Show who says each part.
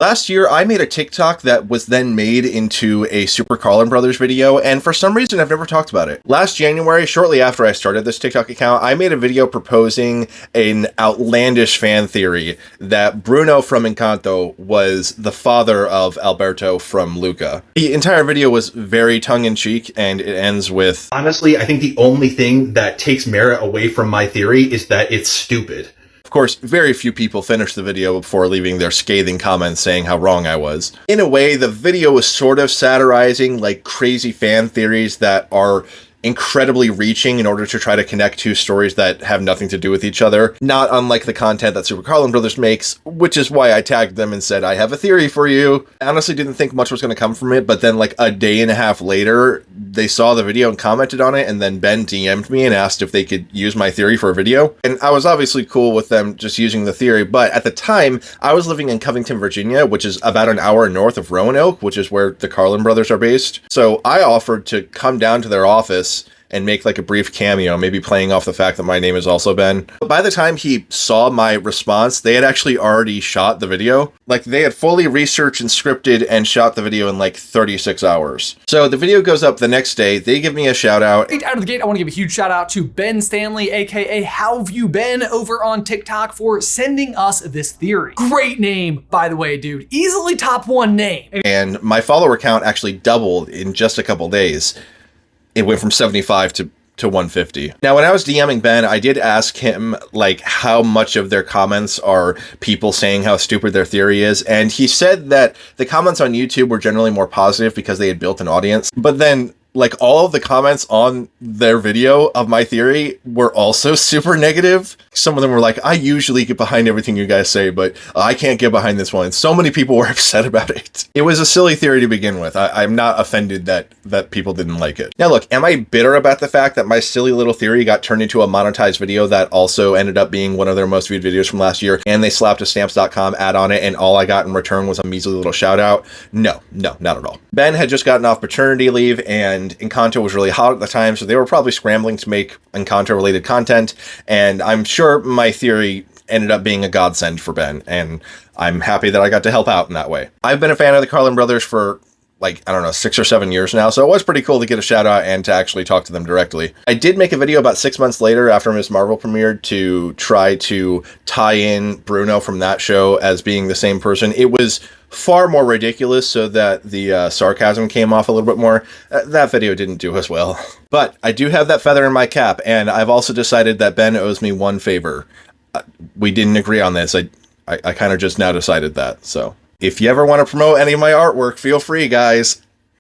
Speaker 1: Last year, I made a TikTok that was then made into a Super Carlin Brothers video, and for some reason, I've never talked about it. Last January, shortly after I started this TikTok account, I made a video proposing an outlandish fan theory that Bruno from Encanto was the father of Alberto from Luca. The entire video was very tongue-in-cheek, and it ends with,
Speaker 2: honestly, I think the only thing that takes merit away from my theory is that it's stupid.
Speaker 1: Of course, very few people finished the video before leaving their scathing comments saying how wrong I was. In a way, the video was sort of satirizing like crazy fan theories that are incredibly reaching in order to try to connect two stories that have nothing to do with each other, not unlike the content that Super Carlin Brothers makes, which is why I tagged them and said, I have a theory for you. I honestly didn't think much was going to come from it, but then like a day and a half later, they saw the video and commented on it, and then Ben DM'd me and asked if they could use my theory for a video. And I was obviously cool with them just using the theory, but at the time, I was living in Covington, Virginia, which is about an hour north of Roanoke, which is where the Carlin Brothers are based. So I offered to come down to their office and make like a brief cameo, maybe playing off the fact that my name is also Ben. But by the time he saw my response, they had actually already shot the video. Like, they had fully researched and scripted and shot the video in like 36 hours. So the video goes up the next day. They give me a shout out.
Speaker 3: Right out of the gate, I want to give a huge shout out to Ben Stanley, aka How've You Been, over on TikTok for sending us this theory. Great name, by the way, dude. Easily top 1 name.
Speaker 1: And my follower count actually doubled in just a couple days. It went from 75 to 150. Now, when I was DMing Ben, I did ask him like how much of their comments are people saying how stupid their theory is. And he said that the comments on YouTube were generally more positive because they had built an audience. But then like all of the comments on their video of my theory were also super negative. Some of them were like, I usually get behind everything you guys say, but I can't get behind this one. So many people were upset about it. It was a silly theory to begin with. I'm not offended that people didn't like it. Now look, am I bitter about the fact that my silly little theory got turned into a monetized video that also ended up being one of their most viewed videos from last year, and they slapped a stamps.com ad on it, and all I got in return was a measly little shout out? No, not at all. Ben had just gotten off paternity leave, and Encanto was really hot at the time, so they were probably scrambling to make Encanto-related content, and I'm sure my theory ended up being a godsend for Ben, and I'm happy that I got to help out in that way. I've been a fan of the Carlin Brothers for, like, I don't know, 6 or 7 years now, so it was pretty cool to get a shout out and to actually talk to them directly. I did make a video about 6 months later after Ms. Marvel premiered to try to tie in Bruno from that show as being the same person. It was far more ridiculous so that the sarcasm came off a little bit more. That video didn't do as well. But I do have that feather in my cap, and I've also decided that Ben owes me one favor. We didn't agree on this. I kind of just now decided that, so if you ever want to promote any of my artwork, feel free, guys.